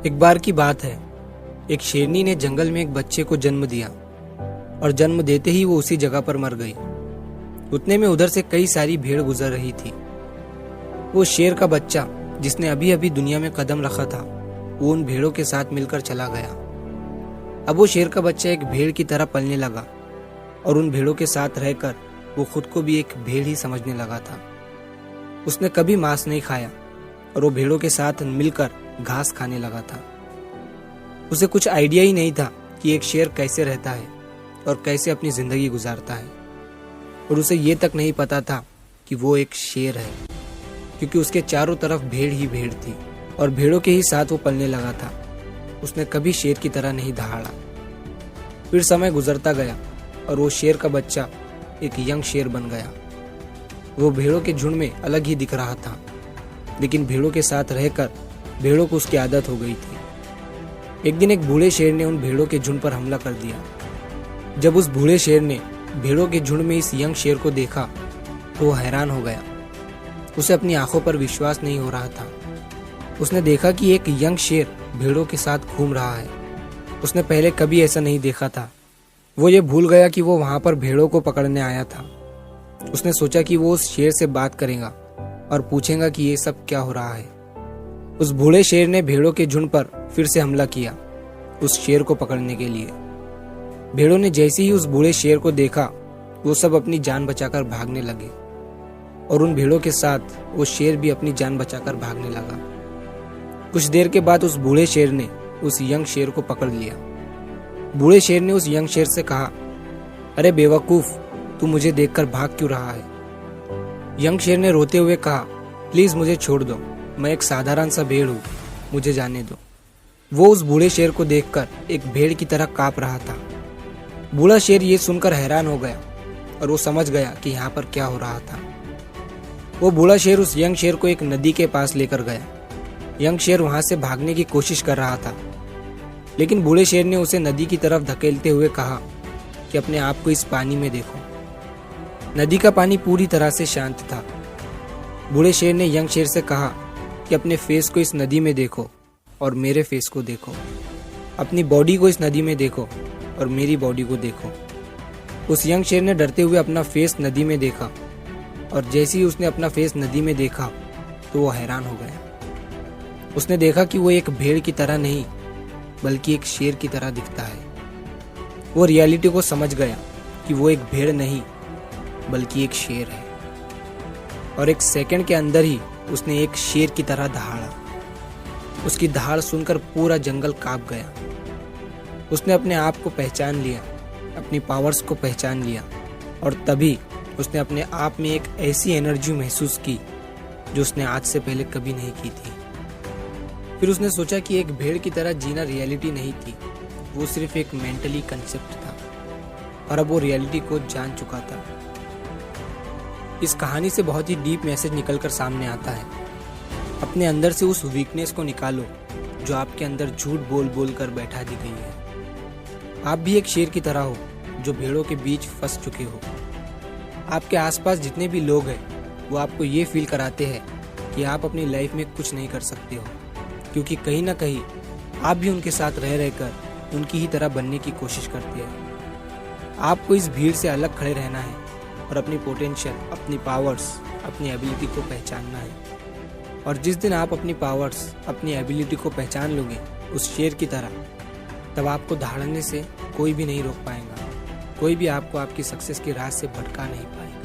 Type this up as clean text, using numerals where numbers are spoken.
एक बार की बात है, एक शेरनी ने जंगल में एक बच्चे को जन्म दिया और जन्म देते ही वो उसी जगह पर मर गई। उतने में उधर से कई सारी भेड़ गुजर रही थी। वो शेर का बच्चा जिसने अभी अभी दुनिया में कदम रखा था, वो उन भेड़ों के साथ मिलकर चला गया। अब वो शेर का बच्चा एक भेड़ की तरह पलने लगा और उन भेड़ों के साथ रहकर वो खुद को भी एक भेड़ ही समझने लगा था। उसने कभी मांस नहीं खाया और वो भेड़ों के साथ मिलकर घास खाने लगा था। उसे कुछ आइडिया ही नहीं था कि एक शेर कैसे रहता है और कैसे अपनी जिंदगी गुजारता है, और उसे ये तक नहीं पता था कि वो एक शेर है, क्योंकि उसके चारों तरफ भेड़ ही भेड़ थी और भेड़ों के ही साथ वो पलने लगा था। उसने कभी शेर की तरह नहीं दहाड़ा। फिर समय गुजरता गया और वो शेर का बच्चा एक यंग शेर बन गया। वो भेड़ों के झुंड में अलग ही दिख रहा था, लेकिन भेड़ों के साथ रहकर भेड़ों को उसकी आदत हो गई थी। एक दिन एक बूढ़े शेर ने उन भेड़ों के झुंड पर हमला कर दिया। जब उस बूढ़े शेर ने भेड़ों के झुंड में इस यंग शेर को देखा तो वो हैरान हो गया। उसे अपनी आंखों पर विश्वास नहीं हो रहा था। उसने देखा कि एक यंग शेर भेड़ों के साथ घूम रहा है। उसने पहले कभी ऐसा नहीं देखा था। वो ये भूल गया कि वो वहां पर भेड़ों को पकड़ने आया था। उसने सोचा कि वो उस शेर से बात करेगा और पूछेगा कि ये सब क्या हो रहा है। उस बूढ़े शेर ने भेड़ों के झुंड पर फिर से हमला किया उस शेर को पकड़ने के लिए। भेड़ों ने जैसे ही उस बूढ़े शेर को देखा, वो सब अपनी जान बचाकर भागने लगे और उन भेड़ों के साथ वो शेर भी अपनी जान बचाकर भागने लगा। कुछ देर के बाद उस बूढ़े शेर ने उस यंग शेर को पकड़ लिया। बूढ़े शेर ने उस यंग शेर से कहा, अरे बेवकूफ, तू मुझे देखकर भाग क्यों रहा है? यंग शेर ने रोते हुए कहा, प्लीज मुझे छोड़ दो, मैं एक साधारण सा भेड़ हूँ, मुझे जाने दो। वो उस बूढ़े शेर को देखकर एक भेड़ की तरह कांप रहा था। बूढ़ा शेर ये सुनकर हैरान हो गया और वो समझ गया कि यहाँ पर क्या हो रहा था। वो बूढ़ा शेर उस यंग शेर को एक नदी के पास लेकर गया। यंग शेर वहां से भागने की कोशिश कर रहा था, लेकिन बूढ़े शेर ने उसे नदी की तरफ धकेलते हुए कहा कि अपने आप को इस पानी में देखो। नदी का पानी पूरी तरह से शांत था। बूढ़े शेर ने यंग शेर से कहा कि अपने फेस को इस नदी में देखो और मेरे फेस को देखो, अपनी बॉडी को इस नदी में देखो और मेरी बॉडी को देखो। उस यंग शेर ने डरते हुए अपना फेस नदी में देखा और जैसे ही उसने अपना फेस नदी में देखा तो वो हैरान हो गया। उसने देखा कि वो एक भेड़ की तरह नहीं बल्कि एक शेर की तरह दिखता है। वो रियलिटी को समझ गया कि वो एक भेड़ नहीं बल्कि एक शेर है, और एक सेकंड के अंदर ही उसने एक शेर की तरह दहाड़ा। उसकी दहाड़ सुनकर पूरा जंगल कांप गया। उसने अपने आप को पहचान लिया, अपनी पावर्स को पहचान लिया, और तभी उसने अपने आप में एक ऐसी एनर्जी महसूस की जो उसने आज से पहले कभी नहीं की थी। फिर उसने सोचा कि एक भेड़ की तरह जीना रियलिटी नहीं थी, वो सिर्फ एक मेंटली कंसेप्ट था, और अब वो रियलिटी को जान चुका था। इस कहानी से बहुत ही डीप मैसेज निकलकर सामने आता है। अपने अंदर से उस वीकनेस को निकालो जो आपके अंदर झूठ बोल बोल कर बैठा दी गई है। आप भी एक शेर की तरह हो जो भेड़ों के बीच फंस चुके हो। आपके आसपास जितने भी लोग हैं वो आपको ये फील कराते हैं कि आप अपनी लाइफ में कुछ नहीं कर सकते हो, क्योंकि कहीं ना कहीं आप भी उनके साथ रह रहकर उनकी ही तरह बनने की कोशिश करते हैं। आपको इस भीड़ से अलग खड़े रहना है और अपनी पोटेंशियल, अपनी पावर्स, अपनी एबिलिटी को पहचानना है। और जिस दिन आप अपनी पावर्स, अपनी एबिलिटी को पहचान लोगे उस शेर की तरह, तब आपको दहाड़ने से कोई भी नहीं रोक पाएगा। कोई भी आपको आपकी सक्सेस के राह से भटका नहीं पाएगा।